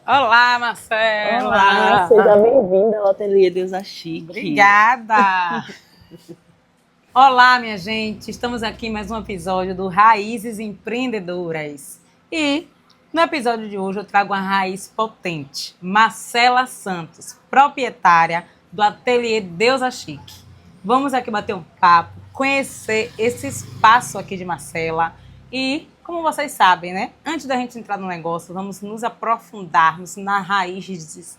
Olá, Olá, Marcela! seja bem-vinda ao Ateliê Deusa Chique. Obrigada! Olá, minha gente! Estamos aqui em mais um episódio do Raízes Empreendedoras. E no episódio de hoje eu trago uma raiz potente, Marcela Santos, proprietária do Ateliê Deusa Chique. Vamos aqui bater um papo, conhecer esse espaço aqui de Marcela e, como vocês sabem, né? Antes da gente entrar no negócio, vamos nos aprofundarmos nas raízes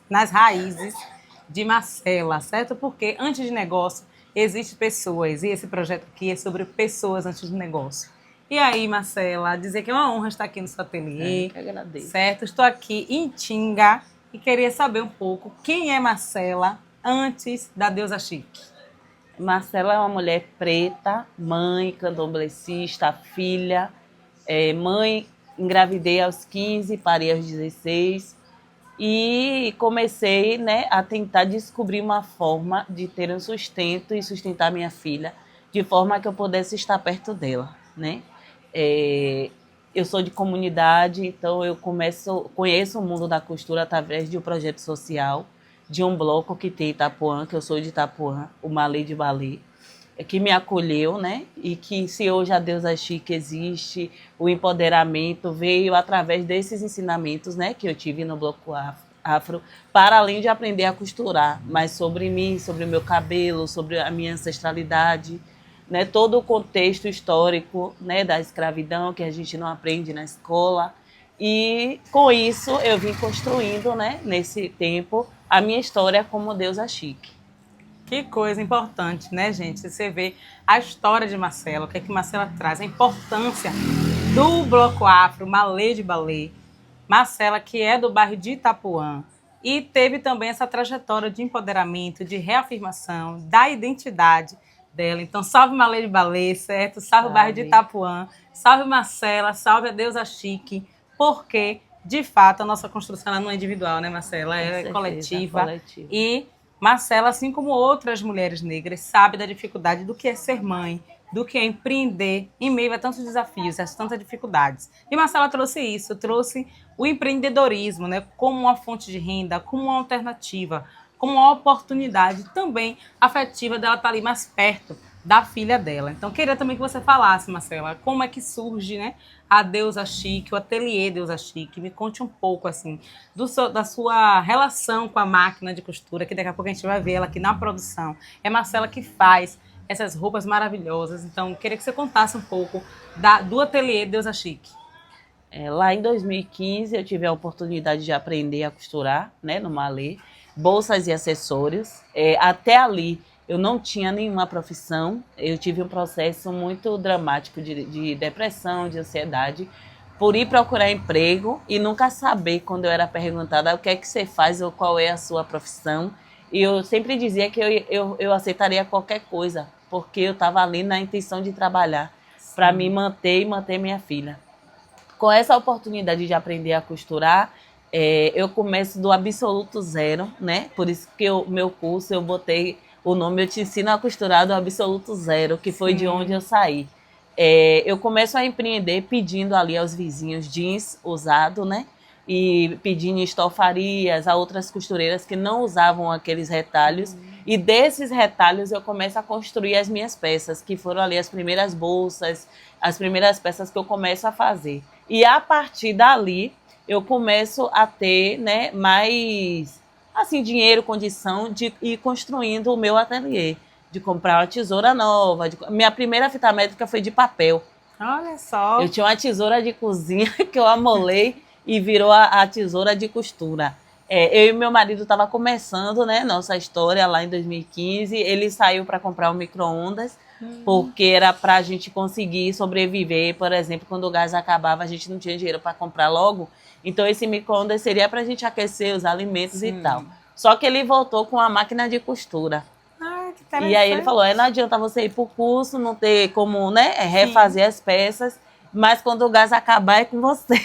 de Marcela, certo? Porque antes de negócio existem pessoas e esse projeto aqui é sobre pessoas antes do negócio. E aí, Marcela, dizer que é uma honra estar aqui no seu ateliê, Que agradeço. certo? Estou aqui em Tinga e queria saber um pouco quem é Marcela antes da Deusa Chique. Marcela é uma mulher preta, mãe, candomblessista, filha, mãe, engravidei aos 15, parei aos 16 e comecei, né, a tentar descobrir uma forma de ter um sustento e sustentar minha filha de forma que eu pudesse estar perto dela, né? Eu sou de comunidade, então eu conheço o mundo da costura através de um projeto social, de um bloco que tem em Itapuã, que eu sou de Itapuã, o Malê de Balê, que me acolheu, né? E que se hoje a Deusa Chique existe, o empoderamento veio através desses ensinamentos, né? Que eu tive no Bloco Afro, para além de aprender a costurar, mas sobre mim, sobre o meu cabelo, sobre a minha ancestralidade, né, todo o contexto histórico, né, da escravidão que a gente não aprende na escola. E com isso eu vim construindo, né, nesse tempo, a minha história como deusa chique. Que coisa importante, né, gente? Você vê a história de Marcela, o que é que Marcela traz, a importância do Bloco Afro, Malê de Balê. Marcela, que é do bairro de Itapuã, e teve também essa trajetória de empoderamento, de reafirmação da identidade dela. Então, salve Malê de Balê, certo? Salve o bairro de Itapuã, salve Marcela, salve a Deusa Chique, porque, de fato, a nossa construção ela não é individual, né, Marcela? Ela é coletiva. E Marcela, assim como outras mulheres negras, sabe da dificuldade do que é ser mãe, do que é empreender em meio a tantos desafios, a tantas dificuldades. E Marcela trouxe isso, trouxe o empreendedorismo, né, como uma fonte de renda, como uma alternativa, como uma oportunidade também afetiva dela estar ali mais perto da filha dela. Então, queria também que você falasse, Marcela, como é que surge, né, a Deusa Chique, o ateliê Deusa Chique. Me conte um pouco, assim, da sua relação com a máquina de costura, que daqui a pouco a gente vai ver ela aqui na produção. É Marcela que faz essas roupas maravilhosas. Então, queria que você contasse um pouco do ateliê Deusa Chique. Lá em 2015 eu tive a oportunidade de aprender a costurar, né, no Malê, bolsas e acessórios. Até ali eu não tinha nenhuma profissão, eu tive um processo muito dramático de depressão, de ansiedade, por ir procurar emprego e nunca saber, quando eu era perguntada o que é que você faz ou qual é a sua profissão. E eu sempre dizia que eu aceitaria qualquer coisa, porque eu estava ali na intenção de trabalhar para me manter e manter minha filha. Com essa oportunidade de aprender a costurar, eu começo do absoluto zero, né? Por isso que o meu curso eu botei o nome Eu Te Ensino a Costurar do Absoluto Zero, que foi de onde eu saí. Eu começo a empreender pedindo ali aos vizinhos jeans usado, né? E pedindo estofarias a outras costureiras que não usavam aqueles retalhos. E desses retalhos eu começo a construir as minhas peças, que foram ali as primeiras bolsas, as primeiras peças que eu começo a fazer. E a partir dali eu começo a ter, né, mais assim, dinheiro, condição de ir construindo o meu ateliê, de comprar uma tesoura nova. Minha primeira fita métrica foi de papel. Olha só. Eu tinha uma tesoura de cozinha que eu amolei e virou a tesoura de costura. Eu e meu marido estava começando, né, nossa história lá em 2015. Ele saiu para comprar um micro-ondas, porque era para a gente conseguir sobreviver. Por exemplo, quando o gás acabava, a gente não tinha dinheiro para comprar logo. Então, esse micro-ondas seria para a gente aquecer os alimentos e tal. Só que ele voltou com a máquina de costura. E aí ele falou, não adianta você ir para o curso, não ter como, né, refazer as peças, mas quando o gás acabar é com você.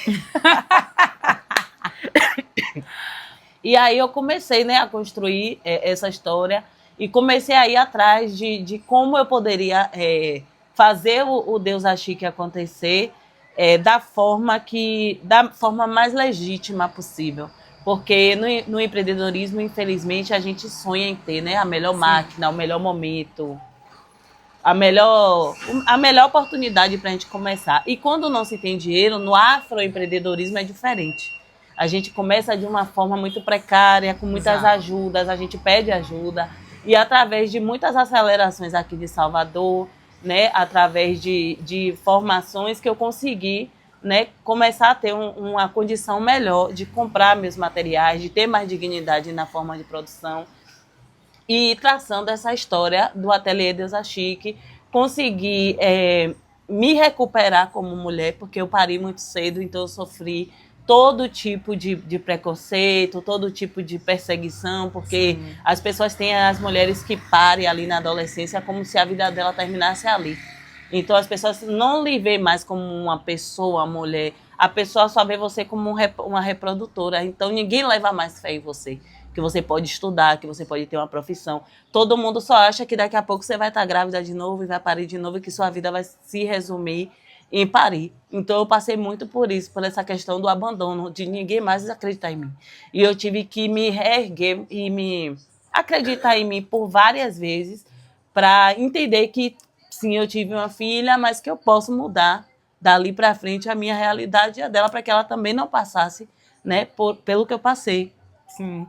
E aí eu comecei, né, a construir essa história e comecei a ir atrás de como eu poderia fazer o Deusa Chique acontecer da forma mais legítima possível. Porque no empreendedorismo, infelizmente, a gente sonha em ter, né, a melhor máquina, o melhor momento, a melhor oportunidade para a gente começar. E quando não se tem dinheiro, no afroempreendedorismo é diferente. A gente começa de uma forma muito precária, com muitas ajudas, a gente pede ajuda. E através de muitas acelerações aqui de Salvador, né, através de formações que eu consegui, né, começar a ter uma condição melhor de comprar meus materiais, de ter mais dignidade na forma de produção. E traçando essa história do Ateliê Deusa Chique, consegui me recuperar como mulher, porque eu pari muito cedo, então eu sofri todo tipo de preconceito, todo tipo de perseguição, porque as pessoas têm as mulheres que parem ali na adolescência como se a vida dela terminasse ali. Então as pessoas não lhe veem mais como uma pessoa, uma mulher, a pessoa só vê você como uma reprodutora, então ninguém leva mais fé em você. Que você pode estudar, que você pode ter uma profissão. Todo mundo só acha que daqui a pouco você vai estar grávida de novo e vai parir de novo e que sua vida vai se resumir em parir. Então eu passei muito por isso, por essa questão do abandono, de ninguém mais acreditar em mim. E eu tive que me reerguer e me acreditar em mim por várias vezes para entender que sim, eu tive uma filha, mas que eu posso mudar dali para frente a minha realidade e a dela para que ela também não passasse, né, pelo que eu passei. Sim.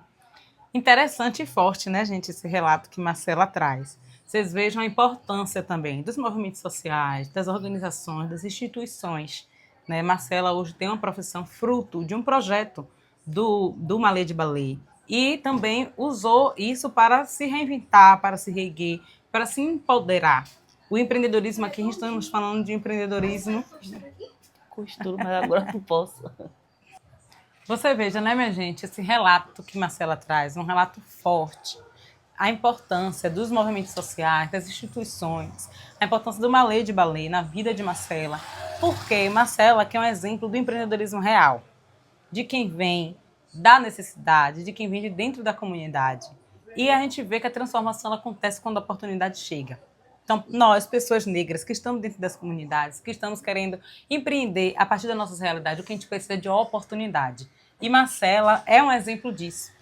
Interessante e forte, né, gente, esse relato que Marcela traz. Vocês vejam a importância também dos movimentos sociais, das organizações, das instituições. Né? Marcela hoje tem uma profissão fruto de um projeto do Malê de Ballet e também usou isso para se reinventar, para se reerguer, para se empoderar. O empreendedorismo aqui, estamos falando de empreendedorismo... Costuro, mas agora não posso. Você veja, né, minha gente, esse relato que Marcela traz, um relato forte. A importância dos movimentos sociais, das instituições, a importância do Malê de Ballet na vida de Marcela. Porque Marcela que é um exemplo do empreendedorismo real, de quem vem da necessidade, de quem vem de dentro da comunidade. E a gente vê que a transformação acontece quando a oportunidade chega. Então, nós, pessoas negras que estamos dentro das comunidades, que estamos querendo empreender a partir das nossas realidades, o que a gente precisa é de oportunidade. E Marcela é um exemplo disso.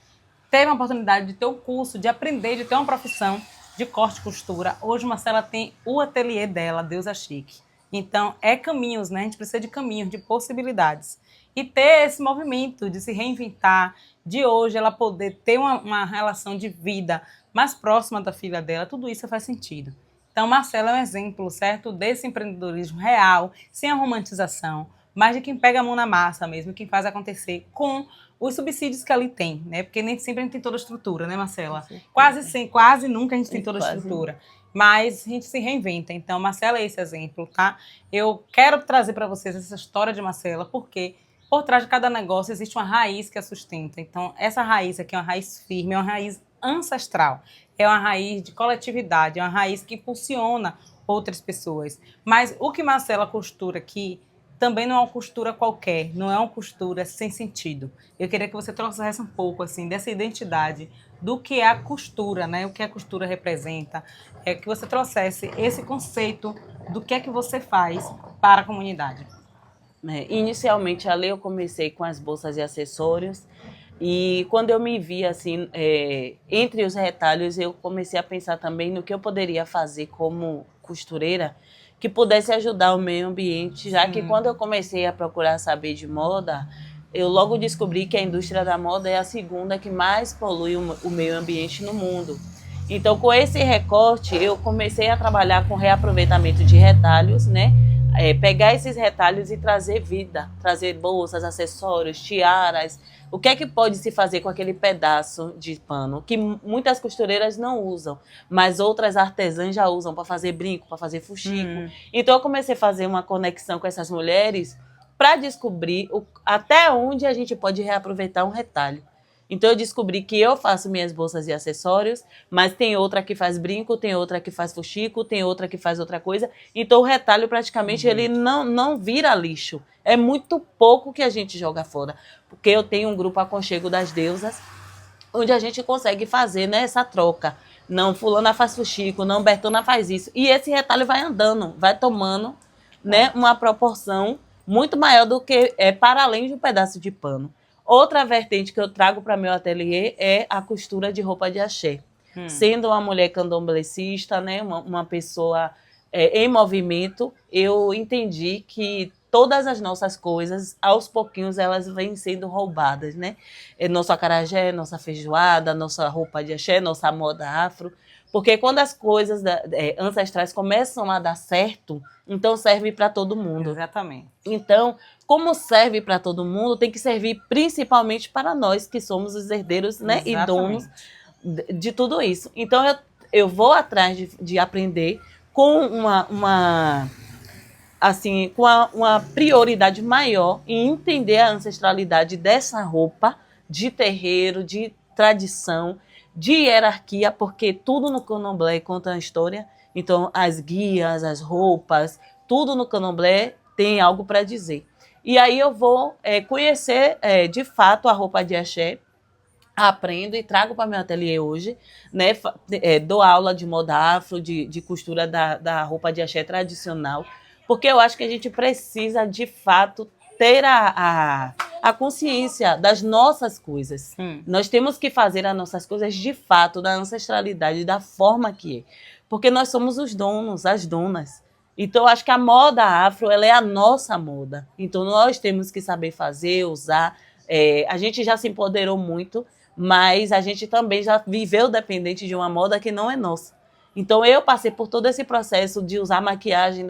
Teve a oportunidade de ter um curso, de aprender, de ter uma profissão de corte e costura. Hoje, Marcela tem o ateliê dela, Deusa Chique. Então, é caminhos, né? A gente precisa de caminhos, de possibilidades. E ter esse movimento de se reinventar, de hoje ela poder ter uma relação de vida mais próxima da filha dela, tudo isso faz sentido. Então, Marcela é um exemplo, certo, desse empreendedorismo real, sem a romantização, mas de quem pega a mão na massa mesmo, quem faz acontecer com os subsídios que ali tem, né? Porque nem sempre a gente tem toda a estrutura, né, Marcela? Quase nunca a gente tem toda a estrutura. Mas a gente se reinventa. Então, Marcela é esse exemplo, tá? Eu quero trazer para vocês essa história de Marcela, porque por trás de cada negócio existe uma raiz que a sustenta. Então, essa raiz aqui é uma raiz firme, é uma raiz ancestral. É uma raiz de coletividade, é uma raiz que impulsiona outras pessoas. Mas o que Marcela costura aqui também não é uma costura qualquer, não é uma costura sem sentido. Eu queria que você trouxesse um pouco assim dessa identidade do que é a costura, né? O que a costura representa, que você trouxesse esse conceito do que é que você faz para a comunidade. Inicialmente, ali eu comecei com as bolsas e acessórios, e quando eu me vi assim, entre os retalhos, eu comecei a pensar também no que eu poderia fazer como costureira que pudesse ajudar o meio ambiente, já que quando eu comecei a procurar saber de moda, eu logo descobri que a indústria da moda é a segunda que mais polui o meio ambiente no mundo. Então, com esse recorte, eu comecei a trabalhar com reaproveitamento de retalhos, né? Pegar esses retalhos e trazer vida, trazer bolsas, acessórios, tiaras. O que é que pode se fazer com aquele pedaço de pano que muitas costureiras não usam, mas outras artesãs já usam para fazer brinco, para fazer fuxico. Então eu comecei a fazer uma conexão com essas mulheres para descobrir até onde a gente pode reaproveitar um retalho. Então eu descobri que eu faço minhas bolsas e acessórios, mas tem outra que faz brinco, tem outra que faz fuxico, tem outra que faz outra coisa. Então o retalho praticamente ele não vira lixo. É muito pouco que a gente joga fora. Porque eu tenho um grupo Aconchego das Deusas, onde a gente consegue fazer, né, essa troca. Não, fulana faz fuxico, não, Bertona faz isso. E esse retalho vai andando, vai tomando, né, uma proporção muito maior do que para além de um pedaço de pano. Outra vertente que eu trago para meu ateliê é a costura de roupa de axé. Sendo uma mulher candomblessista, né, uma pessoa em movimento, eu entendi que todas as nossas coisas, aos pouquinhos, elas vêm sendo roubadas, né? Nosso acarajé, nossa feijoada, nossa roupa de axé, nossa moda afro. Porque quando as coisas ancestrais começam a dar certo, então serve para todo mundo. Exatamente. Então, como serve para todo mundo, tem que servir principalmente para nós, que somos os herdeiros, né, e donos de tudo isso. Então, eu vou atrás de aprender com assim, com uma prioridade maior em entender a ancestralidade dessa roupa de terreiro, de tradição, de hierarquia, porque tudo no candomblé conta a história. Então, as guias, as roupas, tudo no candomblé tem algo para dizer. E aí eu vou conhecer, de fato, a roupa de axé, aprendo e trago para meu ateliê hoje, né? Dou aula de moda afro, de costura da roupa de axé tradicional, porque eu acho que a gente precisa, de fato, ter a consciência das nossas coisas. Nós temos que fazer as nossas coisas, de fato, da ancestralidade, da forma que é. Porque nós somos os donos, as donas. Então, eu acho que a moda afro, ela é a nossa moda. Então, nós temos que saber fazer, usar. A gente já se empoderou muito, mas a gente também já viveu dependente de uma moda que não é nossa. Então, eu passei por todo esse processo de usar maquiagem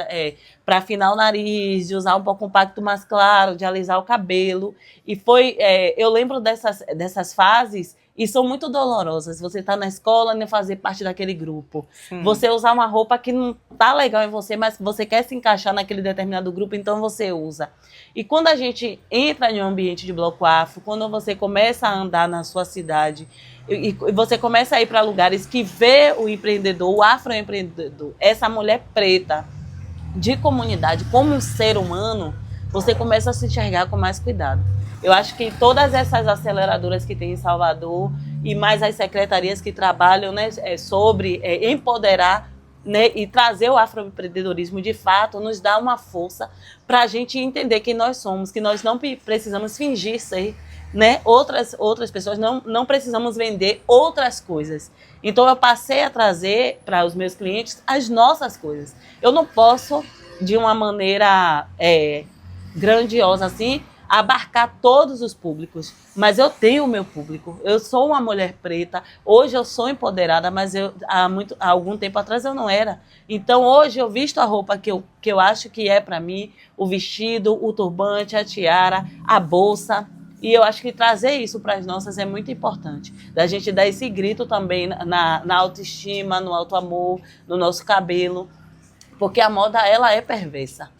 para afinar o nariz, de usar um pouco um compacto mais claro, de alisar o cabelo. E eu lembro dessas fases, e são muito dolorosas. Você está na escola e não fazer parte daquele grupo. Você usar uma roupa que não está legal em você, mas você quer se encaixar naquele determinado grupo, então você usa. E quando a gente entra em um ambiente de bloco afro, quando você começa a andar na sua cidade, e você começa a ir para lugares que vê o empreendedor, o afroempreendedor, essa mulher preta de comunidade como um ser humano, você começa a se enxergar com mais cuidado. Eu acho que todas essas aceleradoras que tem em Salvador e mais as secretarias que trabalham, né, sobre empoderar, né, e trazer o afroempreendedorismo de fato nos dá uma força para a gente entender quem nós somos, que nós não precisamos fingir ser, né, outras pessoas, não precisamos vender outras coisas. Então eu passei a trazer para os meus clientes as nossas coisas. Eu não posso, de uma maneira grandiosa assim, abarcar todos os públicos, mas eu tenho o meu público. Eu sou uma mulher preta, hoje eu sou empoderada, mas há algum tempo atrás eu não era. Então hoje eu visto a roupa que eu acho que é para mim, o vestido, o turbante, a tiara, a bolsa. E eu acho que trazer isso para as nossas é muito importante. Da gente dar esse grito também na autoestima, no auto-amor, no nosso cabelo. Porque a moda, ela é perversa.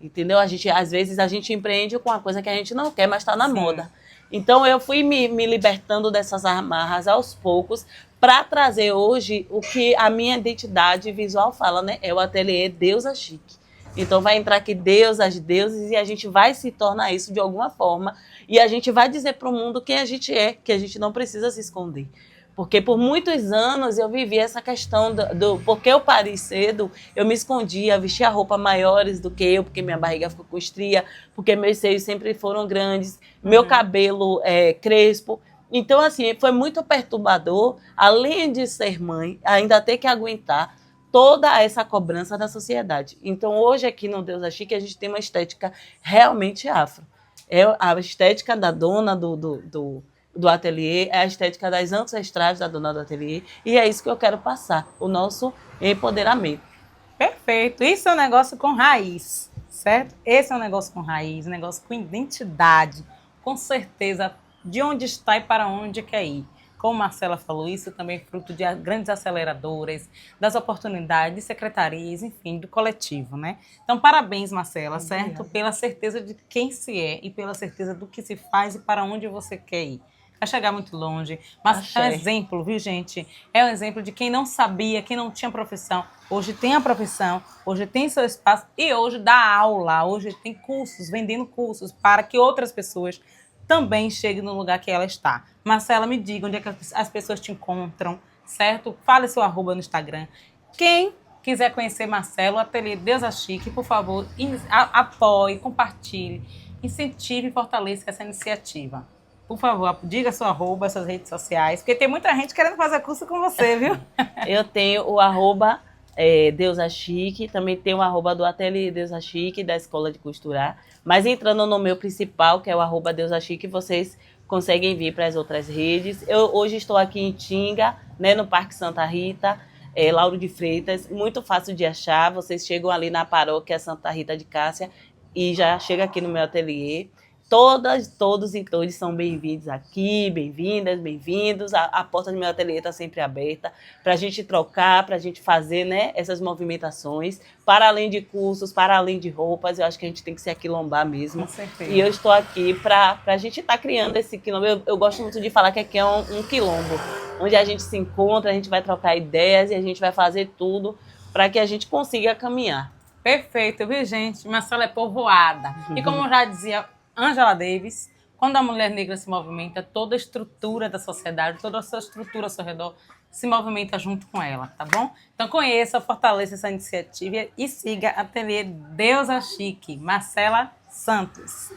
Entendeu? Às vezes a gente empreende com uma coisa que a gente não quer, mas está na moda. Então eu fui me libertando dessas amarras aos poucos para trazer hoje o que a minha identidade visual fala, né? É o ateliê Deusa Chique. Então vai entrar aqui deusas, deuses, e a gente vai se tornar isso de alguma forma. E a gente vai dizer para o mundo quem a gente é, que a gente não precisa se esconder. Porque por muitos anos eu vivi essa questão porque eu parei cedo, eu me escondia, vestia roupas maiores do que eu, porque minha barriga ficou com estria, porque meus seios sempre foram grandes, meu cabelo crespo. Então, assim, foi muito perturbador, além de ser mãe, ainda ter que aguentar toda essa cobrança da sociedade. Então, hoje aqui no Deusa Chique, a gente tem uma estética realmente afro. É a estética da dona do ateliê, é a estética das ancestrais da dona do ateliê, e é isso que eu quero passar, o nosso empoderamento. Perfeito. Isso é um negócio com raiz, certo? Esse é um negócio com raiz, um negócio com identidade, com certeza de onde está e para onde quer ir. Como Marcela falou, isso também é fruto de grandes aceleradoras, das oportunidades, de secretarias, enfim, do coletivo, né? Então, parabéns, Marcela, certo? Pela certeza de quem se é e pela certeza do que se faz e para onde você quer ir. Vai chegar muito longe, mas é um exemplo, viu, gente? É um exemplo de quem não sabia, quem não tinha profissão. Hoje tem a profissão, hoje tem seu espaço e hoje dá aula, hoje tem cursos, vendendo cursos para que outras pessoas também cheguem no lugar que ela está. Marcela, me diga onde é que as pessoas te encontram, certo? Fale seu arroba no Instagram. Quem quiser conhecer Marcela, o Ateliê Deusa Chique, por favor, apoie, compartilhe, incentive e fortaleça essa iniciativa. Por favor, diga sua arroba, suas redes sociais, porque tem muita gente querendo fazer curso com você, viu? Eu tenho o arroba Deusa Chique, também tem o arroba do Ateliê Deusa Chique, da Escola de Costurar. Mas entrando no meu principal, que é o arroba Deusa Chique, vocês conseguem vir para as outras redes. Eu hoje estou aqui em Tinga, né, no Parque Santa Rita, Lauro de Freitas, muito fácil de achar. Vocês chegam ali na paróquia Santa Rita de Cássia e já chega aqui no meu ateliê. Todas, todos e todas são bem-vindos aqui, bem-vindas, bem-vindos. A porta do meu ateliê está sempre aberta para a gente trocar, para a gente fazer, né, essas movimentações, para além de cursos, para além de roupas. Eu acho que a gente tem que se aquilombar mesmo. Com certeza. E eu estou aqui para a gente estar criando esse quilombo. Eu gosto muito de falar que aqui é um quilombo, onde a gente se encontra, a gente vai trocar ideias e a gente vai fazer tudo para que a gente consiga caminhar. Perfeito, viu, gente? Marcela é povoada. E como já dizia Angela Davis, quando a mulher negra se movimenta, toda a estrutura da sociedade, toda a sua estrutura ao seu redor se movimenta junto com ela, tá bom? Então conheça, fortaleça essa iniciativa e siga a Ateliê Deusa Chique, Marcela Santos.